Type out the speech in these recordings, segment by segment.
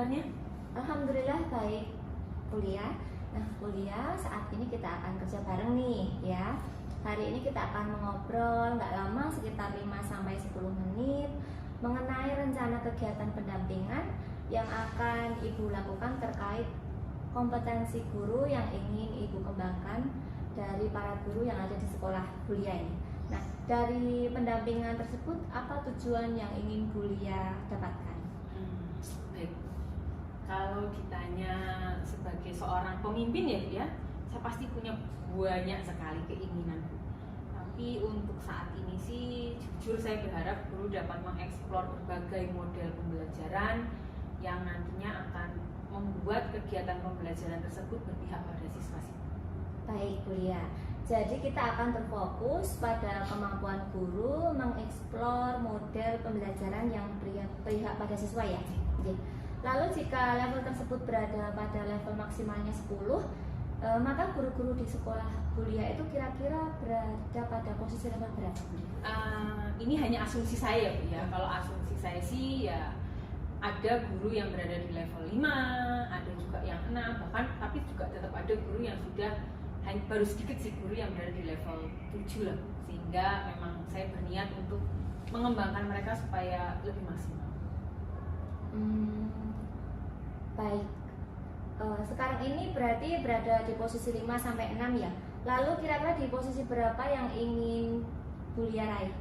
kabarnya? Alhamdulillah baik, kuliah. Nah, kuliah saat ini kita akan kerja bareng nih ya. Hari ini kita akan mengobrol nggak lama, sekitar 5-10 menit mengenai rencana kegiatan pendampingan yang akan Ibu lakukan terkait kompetensi guru yang ingin Ibu kembangkan dari para guru yang ada di sekolah kuliah ini. Nah, dari pendampingan tersebut apa tujuan yang ingin kuliah dapatkan? Baik. Kalau ditanya sebagai seorang pemimpin ya, saya pasti punya banyak sekali keinginan, Bu. Tapi untuk saat ini sih, jujur saya berharap guru dapat mengeksplor berbagai model pembelajaran yang nantinya akan membuat kegiatan pembelajaran tersebut berpihak pada siswa-siswa. Baik, kuliah. Jadi kita akan terfokus pada kemampuan guru mengeksplor model pembelajaran yang berpihak pada siswa ya. Oke. Lalu jika level tersebut berada pada level maksimalnya 10, maka guru-guru di sekolah kuliah itu kira-kira berada pada posisi level berapa? Ini hanya asumsi saya ya. Kalau asumsi saya sih ya ada guru yang berada di level 5, ada juga yang 6, bahkan tapi juga tetap ada guru yang sudah baru sedikit sih guru yang berada di level 7 lah. Sehingga memang saya berniat untuk mengembangkan mereka supaya lebih maksimal. Baik. Sekarang ini berarti berada di posisi 5-6 ya. Lalu kira-kira di posisi berapa yang ingin kuliah raih?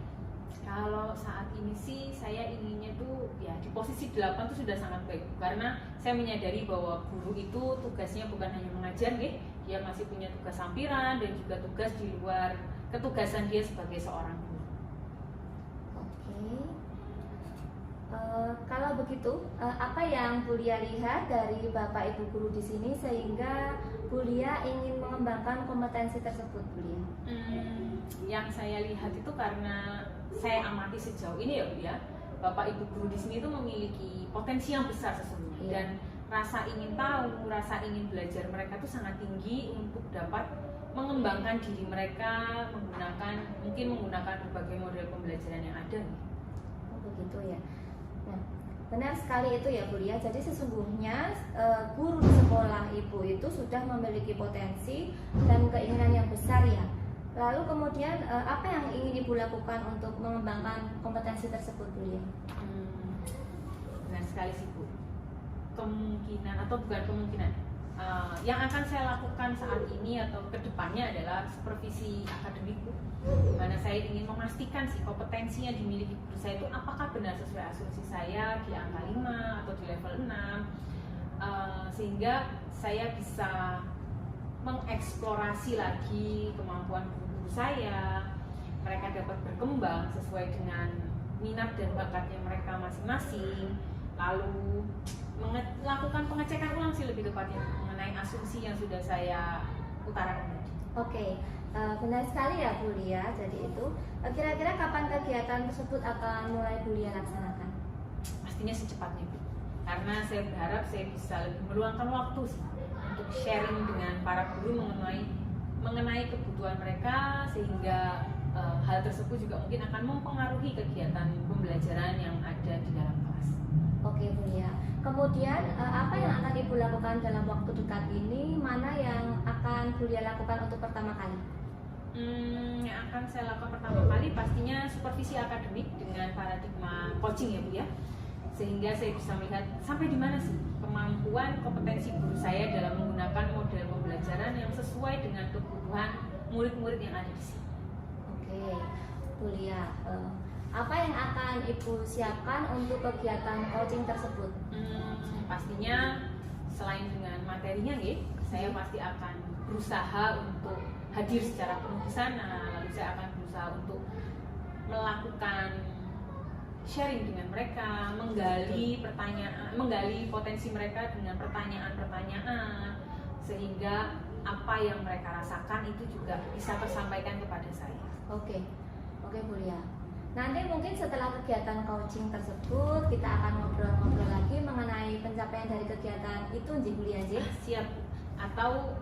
Kalau saat ini sih saya inginnya tuh ya di posisi 8 tuh sudah sangat baik, karena saya menyadari bahwa guru itu tugasnya bukan hanya mengajar, dia masih punya tugas sampiran dan juga tugas di luar ketugasan dia sebagai seorang guru. Oke. Kalau begitu, apa yang Bulia lihat dari Bapak Ibu guru di sini sehingga Bulia ingin mengembangkan kompetensi tersebut, Bulia? Yang saya lihat itu karena saya amati sejauh ini ya Bu ya, Bapak Ibu guru di sini itu memiliki potensi yang besar sesungguhnya, dan rasa ingin tahu, rasa ingin belajar mereka tuh sangat tinggi untuk dapat mengembangkan diri mereka menggunakan berbagai model pembelajaran yang ada nih. Oh begitu ya. Nah, benar sekali itu ya Bulia. Jadi sesungguhnya guru di sekolah Ibu itu sudah memiliki potensi dan keinginan yang besar ya. Lalu kemudian apa yang ingin Ibu lakukan untuk mengembangkan kompetensi tersebut, Bulia? Benar sekali sih Bu. Kemungkinan atau bukan kemungkinan, yang akan saya lakukan saat ini atau kedepannya adalah supervisi akademik, di mana saya ingin memastikan sih kompetensi yang dimiliki guru saya itu apakah benar sesuai asumsi saya di angka 5 atau di level 6, sehingga saya bisa mengeksplorasi lagi kemampuan guru saya, mereka dapat berkembang sesuai dengan minat dan bakatnya mereka masing-masing, lalu melakukan pengecekan ulang sih lebih tepatnya mengenai asumsi yang sudah saya utarakan tadi. Oke, benar sekali ya Bulia. Jadi itu kira-kira kapan kegiatan tersebut akan mulai Bulia laksanakan? Pastinya secepatnya Bu, karena saya berharap saya bisa lebih meluangkan waktu sih untuk sharing dengan para guru mengenai kebutuhan mereka, sehingga hal tersebut juga mungkin akan mempengaruhi kegiatan pembelajaran yang ada di dalam kelas. Oke Bulia. Kemudian apa yang akan Ibu lakukan dalam waktu dekat ini? Mana yang akan Bulia lakukan untuk pertama kali? Yang akan saya lakukan pertama kali pastinya supervisi akademik dengan paradigma coaching ya Bu ya, sehingga saya bisa melihat sampai di mana sih kemampuan kompetensi guru saya dalam menggunakan model pembelajaran yang sesuai dengan kebutuhan murid-murid yang ada di sini. Oke, Bulia. Apa yang akan Ibu siapkan untuk kegiatan coaching tersebut? Pastinya selain dengan materinya saya pasti akan berusaha untuk hadir secara penuh di sana. Lalu saya akan berusaha untuk melakukan sharing dengan mereka, menggali potensi mereka dengan pertanyaan-pertanyaan, sehingga apa yang mereka rasakan itu juga bisa tersampaikan kepada saya. Oke Bulia. Nanti mungkin setelah kegiatan coaching tersebut kita akan ngobrol-ngobrol lagi mengenai pencapaian dari kegiatan itu, Nji Bulia Nji. Siap. Atau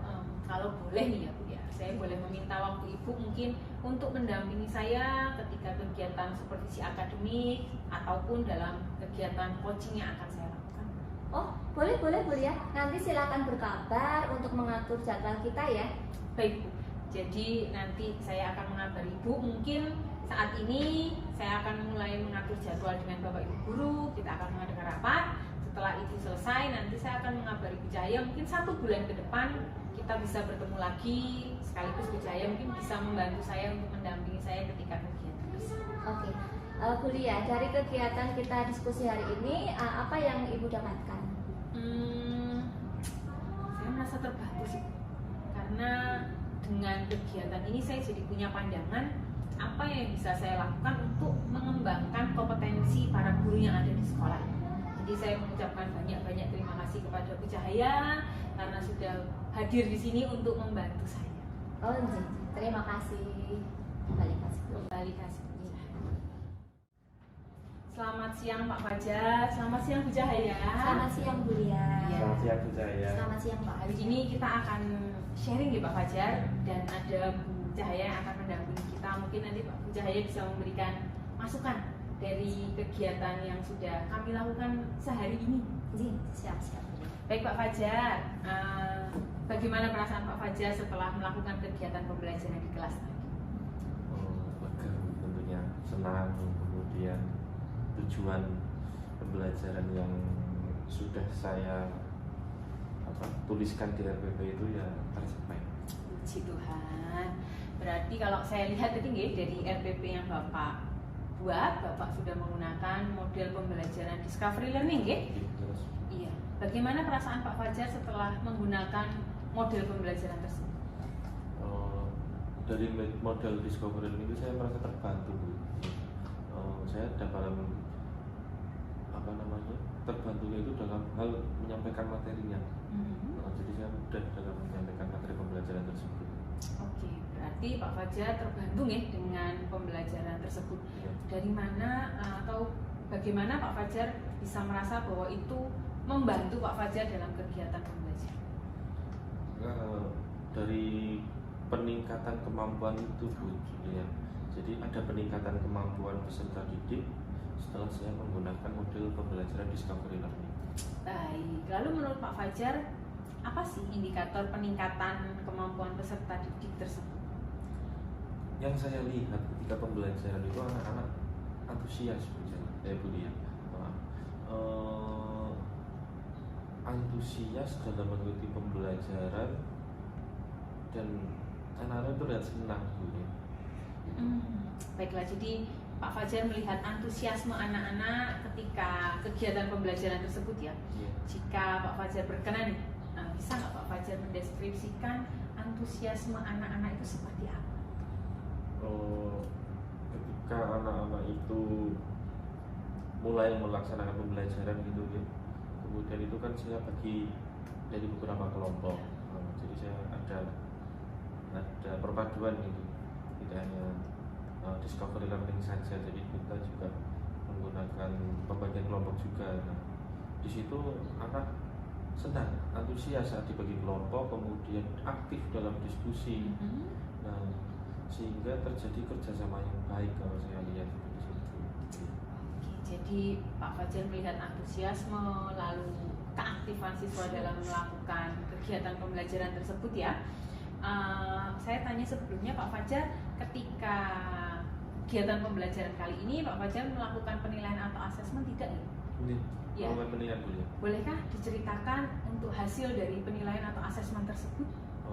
kalau boleh nih ya Bu ya, saya boleh meminta waktu Ibu mungkin untuk mendampingi saya ketika kegiatan supervisi akademik ataupun dalam kegiatan coaching yang akan saya lakukan. Oh Boleh Bu Lia. Nanti silakan berkabar untuk mengatur jadwal kita ya. Baik Bu, jadi nanti saya akan mengabari Ibu. Mungkin saat ini saya akan mulai mengatur jadwal dengan Bapak Ibu guru. Kita akan mengadakan rapat. Setelah itu selesai, nanti saya akan mengabari Bu Cahaya. Mungkin 1 bulan ke depan kita bisa bertemu lagi. Sekaligus Bu Cahaya mungkin bisa membantu saya untuk mendampingi saya ketika kegiatan tersebut. Oke. Bu Lia, dari kegiatan kita diskusi hari ini, apa yang Ibu dapatkan? Saya merasa terbantu sih, karena dengan kegiatan ini saya jadi punya pandangan apa yang bisa saya lakukan untuk mengembangkan kompetensi para guru yang ada di sekolah. Jadi saya mengucapkan banyak-banyak terima kasih kepada Bu Cahaya karena sudah hadir di sini untuk membantu saya. Oh, terima kasih. Kembali kasih. Kembali kasih. Selamat siang Pak Fajar, selamat siang Bu Cahaya. Selamat siang Bu Lia. Selamat siang Bu Cahaya. Selamat siang Pak. Hari ini kita akan sharing ya Pak Fajar, dan ada Bu Cahaya yang akan mendampingi kita. Mungkin nanti Pak Bu Cahaya bisa memberikan masukan dari kegiatan yang sudah kami lakukan sehari ini. Siap. Baik Pak Fajar, bagaimana perasaan Pak Fajar setelah melakukan kegiatan pembelajaran di kelas tadi? Lega tentunya, senang, kemudian tujuan pembelajaran yang sudah saya tuliskan di RPP itu ya tercapai. Puji Tuhan. Berarti kalau saya lihat tadi dari RPP yang Bapak buat, Bapak sudah menggunakan model pembelajaran discovery learning, nggih? Iya. Bagaimana perasaan Pak Fajar setelah menggunakan model pembelajaran tersebut? Dari model discovery learning itu saya merasa terbantu. Saya dalam terbantunya itu dalam hal menyampaikan materinya. Jadi saya mudah dalam menyampaikan materi pembelajaran tersebut. Oke, berarti Pak Fajar terbantu ya dengan pembelajaran tersebut. Ya. Dari mana atau bagaimana Pak Fajar bisa merasa bahwa itu membantu Pak Fajar dalam kegiatan pembelajaran? Dari peningkatan kemampuan itu Bu Julia. Jadi ada peningkatan kemampuan peserta didik setelah saya menggunakan model pembelajaran discovery learning. Baik, lalu menurut Pak Fajar, apa sih indikator peningkatan kemampuan peserta didik tersebut? Yang saya lihat ketika pembelajaran itu anak-anak antusias Bu Lia. Antusias dalam mengikuti pembelajaran dan anak-anak itu terlihat senang Bu ya. Baiklah, jadi Pak Fajar melihat antusiasme anak-anak ketika kegiatan pembelajaran tersebut ya. Jika Pak Fajar berkenan, bisa nggak Pak Fajar mendeskripsikan antusiasme anak-anak itu seperti apa? Ketika anak-anak itu mulai melaksanakan pembelajaran gitu ya, kemudian itu kan saya bagi dari beberapa kelompok. Jadi saya ada perpaduan gitu, tidak hanya discovery learning saja, jadi kita juga menggunakan pembagian kelompok juga. Nah, di situ anak senang, antusias saat dibagi kelompok, kemudian aktif dalam diskusi. Nah, sehingga terjadi kerjasama yang baik kalau saya lihat di situ. Oke, jadi Pak Fajar melihat antusiasme lalu keaktifan siswa dalam melakukan kegiatan pembelajaran tersebut ya. Saya tanya sebelumnya Pak Fajar, ketika kegiatan pembelajaran kali ini Pak Fajar melakukan penilaian atau asesmen tidak ya? Ya. Penilaian boleh. Bolehkah diceritakan untuk hasil dari penilaian atau asesmen tersebut?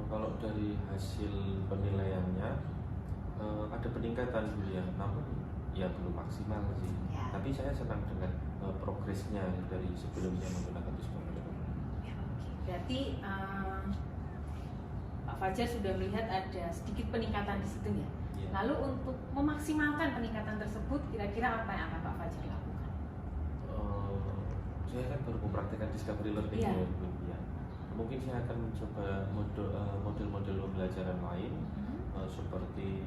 Kalau dari hasil penilaiannya ada peningkatan Bu ya, namun ya belum maksimal sih. Ya. Tapi saya senang dengan progresnya dari sebelumnya menggunakan discovery. Ya, oke. Berarti Pak Fajar sudah melihat ada sedikit peningkatan di situ ya. Ya. Lalu untuk memaksimalkan peningkatan tersebut, kira-kira apa yang akan Pak Fajar lakukan? Saya kan baru mempraktikkan discovery learning ya. Ya. Mungkin saya akan mencoba model-model pembelajaran lain seperti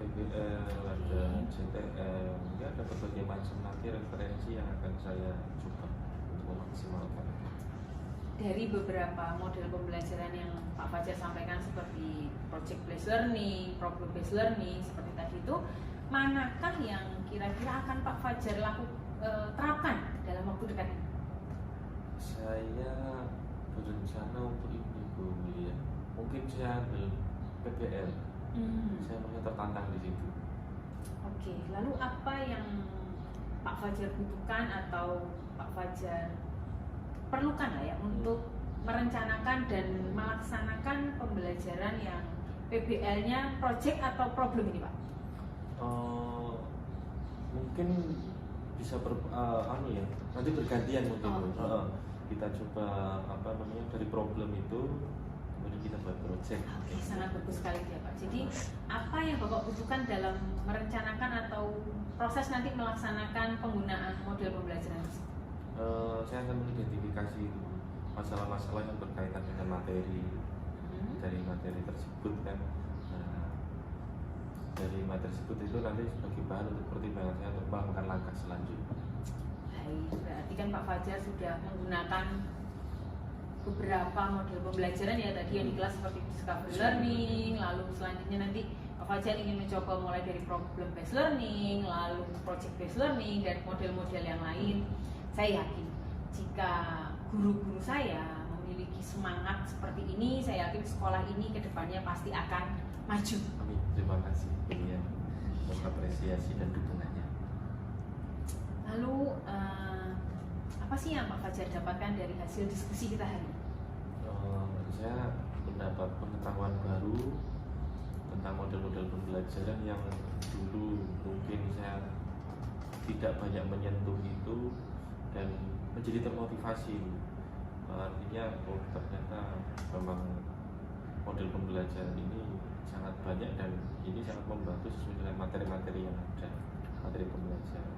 PBL, ada CTL, ya ada berbagai macam nanti referensi yang akan saya coba untuk memaksimalkan. Dari beberapa model pembelajaran yang Pak Fajar sampaikan seperti project based learning, problem based learning seperti tadi itu, manakah yang kira-kira akan Pak Fajar terapkan rencana untuk ini Bu ya. Mungkin saya ambil PBL. Saya merasa tertantang di situ. Oke, lalu apa yang Pak Fajar butuhkan atau Pak Fajar perlukan lah ya untuk merencanakan dan melaksanakan pembelajaran yang PBL-nya project atau problem ini Pak? Mungkin bisa ya, nanti bergantian mungkin. Kita coba dari problem itu kemudian kita buat project. Oke, sangat bagus sekali ya Pak. Jadi apa yang Bapak butuhkan dalam merencanakan atau proses nanti melaksanakan penggunaan model pembelajaran tersebut? Saya akan mengidentifikasi masalah-masalah yang berkaitan dengan materi dari materi tersebut kan. Dari materi tersebut itu nanti sebagai bahan untuk pertimbangan saya untuk melakukan langkah selanjutnya. Baik, berarti kan Pak Fajar sudah menggunakan beberapa model pembelajaran ya tadi yang di kelas seperti discovery learning, lalu selanjutnya nanti Pak Fajar ingin mencoba mulai dari problem based learning, lalu project based learning dan model-model yang lain. Saya yakin jika guru-guru saya memiliki semangat seperti ini, saya yakin sekolah ini ke depannya pasti akan maju. Amin. Terima kasih ya, mengapresiasi dan dukungannya. Lalu apa sih yang Pak Fajar dapatkan dari hasil diskusi kita hari ini? Saya mendapat pengetahuan baru tentang model-model pembelajaran yang dulu mungkin saya tidak banyak menyentuh itu dan menjadi termotivasi. Artinya ternyata memang model pembelajaran ini sangat banyak dan ini sangat membantu sesuai dengan materi-materi yang ada, materi pembelajaran.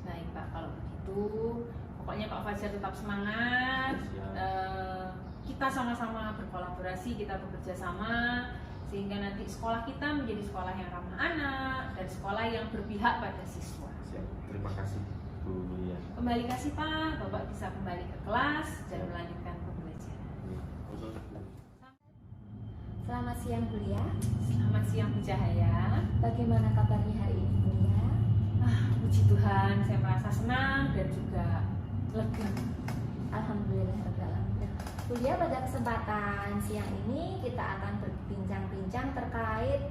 Baik Pak, kalau begitu pokoknya Pak Fajar tetap semangat. Kita sama-sama berkolaborasi, kita bekerja sama sehingga nanti sekolah kita menjadi sekolah yang ramah anak dan sekolah yang berpihak pada siswa. Siap. Terima kasih Bu Lia. Kembali kasih Pak, Bapak bisa kembali ke kelas dan melanjutkan pembelajaran. Selamat siang Bu Lia. Selamat siang Bu Cahaya. Bagaimana kabarnya hari ini Bu Lia? Puji Tuhan, saya merasa senang dan juga lega. Alhamdulillah. Bu Lia, pada kesempatan siang ini kita akan berbincang-bincang terkait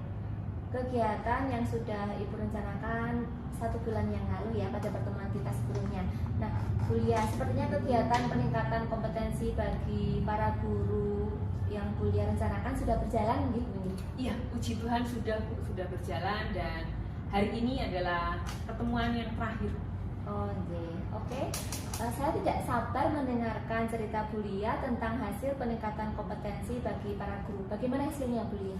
kegiatan yang sudah Ibu rencanakan 1 bulan yang lalu ya pada pertemuan kita sebelumnya. Nah, Bu Lia, sepertinya kegiatan peningkatan kompetensi bagi para guru yang Bu Lia rencanakan sudah berjalan gitu Bu? Iya, puji Tuhan sudah berjalan dan hari ini adalah pertemuan yang terakhir. Oke. Saya tidak sabar mendengarkan cerita Bu Lia tentang hasil peningkatan kompetensi bagi para guru. Bagaimana hasilnya Bu Lia?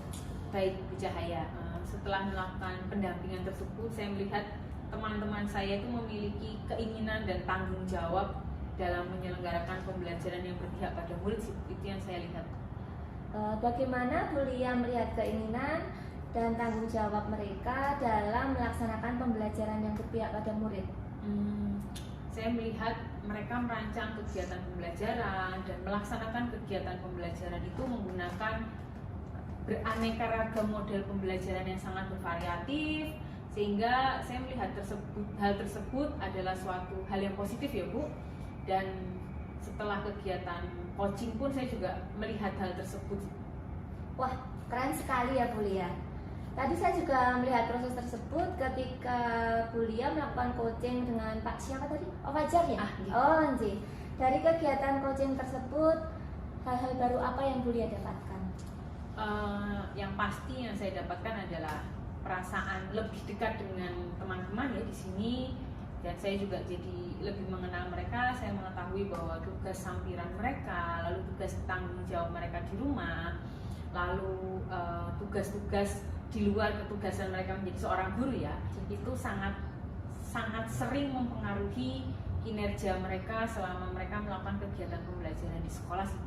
Baik Bu Cahaya, setelah melakukan pendampingan tersebut saya melihat teman-teman saya itu memiliki keinginan dan tanggung jawab dalam menyelenggarakan pembelajaran yang berpihak pada murid. Itu yang saya lihat. Bagaimana Bu Lia melihat keinginan dan tanggung jawab mereka dalam melaksanakan pembelajaran yang berpihak pada murid? Saya melihat mereka merancang kegiatan pembelajaran dan melaksanakan kegiatan pembelajaran itu menggunakan beraneka ragam model pembelajaran yang sangat bervariatif, sehingga saya melihat hal tersebut adalah suatu hal yang positif ya Bu. Dan setelah kegiatan coaching pun saya juga melihat hal tersebut. Wah, keren sekali ya Bu Lia. Tadi saya juga melihat proses tersebut ketika Bu Lia melakukan coaching dengan Pak siapa tadi? Oh, Fajar ya? Iya. Dari kegiatan coaching tersebut, hal-hal baru apa yang Bu Lia dapatkan? Yang pasti yang saya dapatkan adalah perasaan lebih dekat dengan teman-teman ya di sini, dan saya juga jadi lebih mengenal mereka. Saya mengetahui bahwa tugas sampiran mereka, lalu tugas tanggung jawab mereka di rumah, lalu tugas-tugas di luar ketugasan mereka menjadi seorang guru ya, itu sangat sering mempengaruhi kinerja mereka selama mereka melakukan kegiatan pembelajaran di sekolah sih.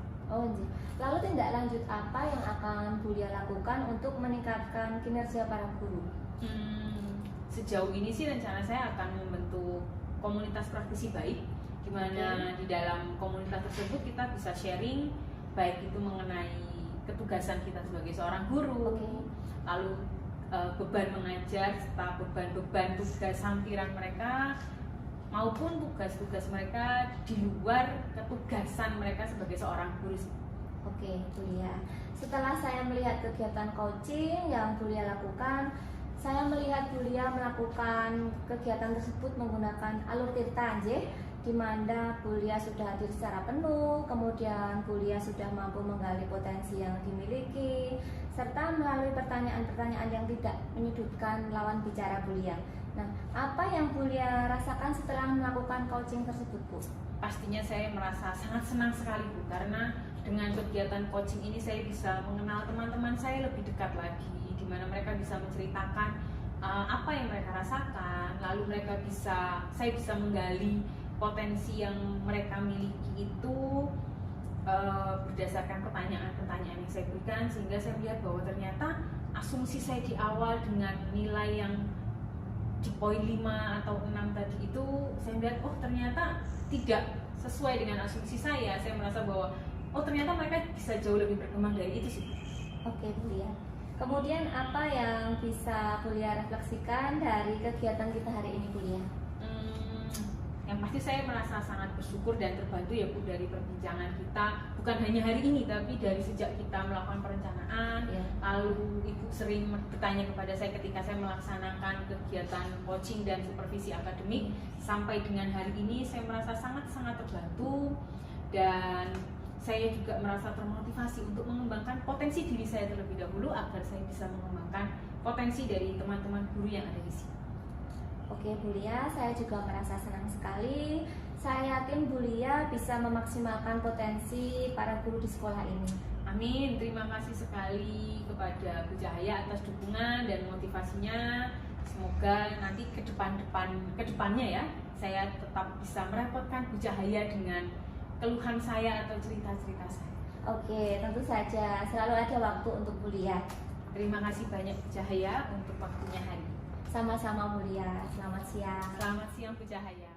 Lalu tindak lanjut apa yang akan Bu Lia lakukan untuk meningkatkan kinerja para guru? Sejauh ini sih rencana saya akan membentuk komunitas praktisi baik, di mana di dalam komunitas tersebut kita bisa sharing baik itu mengenai ketugasan kita sebagai seorang guru, lalu beban mengajar serta beban-beban tugas sampiran mereka maupun tugas-tugas mereka di luar ketugasan mereka sebagai seorang guru. Oke, Bu Lia. Setelah saya melihat kegiatan coaching yang Bu Lia lakukan, saya melihat Bu Lia melakukan kegiatan tersebut menggunakan alur tirta, di mana Bu Lia sudah hadir secara penuh, kemudian Bu Lia sudah mampu menggali potensi yang dimiliki, serta melalui pertanyaan-pertanyaan yang tidak menyudutkan lawan bicara Bu Lia. Nah, apa yang Bu Lia rasakan setelah melakukan coaching tersebut, Bu? Pastinya saya merasa sangat senang sekali, Bu, karena dengan kegiatan coaching ini saya bisa mengenal teman-teman saya lebih dekat lagi, di mana mereka bisa menceritakan apa yang mereka rasakan, lalu saya bisa menggali potensi yang mereka miliki itu berdasarkan pertanyaan-pertanyaan yang saya berikan, sehingga saya melihat bahwa ternyata asumsi saya di awal dengan nilai yang di poin 5 atau 6 tadi itu, saya melihat oh ternyata tidak sesuai dengan asumsi saya. Saya merasa bahwa oh ternyata mereka bisa jauh lebih berkembang dari itu sih. Oke, Bu Lia. Kemudian apa yang bisa Bu Lia refleksikan dari kegiatan kita hari ini, Bu Lia? Yang pasti saya merasa sangat bersyukur dan terbantu ya, Bu, dari perbincangan kita, bukan hanya hari ini tapi dari sejak kita melakukan perencanaan. Lalu Ibu sering bertanya kepada saya ketika saya melaksanakan kegiatan coaching dan supervisi akademik, sampai dengan hari ini saya merasa sangat-sangat terbantu, dan saya juga merasa termotivasi untuk mengembangkan potensi diri saya terlebih dahulu agar saya bisa mengembangkan potensi dari teman-teman guru yang ada di sini. Oke, Bu Lia, saya juga merasa senang sekali. Saya yakin Bu Lia bisa memaksimalkan potensi para guru di sekolah ini. Amin. Terima kasih sekali kepada Bu Cahaya atas dukungan dan motivasinya. Semoga nanti kedepannya ya, saya tetap bisa merepotkan Bu Cahaya dengan keluhan saya atau cerita-cerita saya. Oke, tentu saja. Selalu ada waktu untuk Bu Lia. Terima kasih banyak Bu Cahaya untuk waktunya hari ini. Sama-sama Bu Lia. Selamat siang. Selamat siang Bu Cahaya.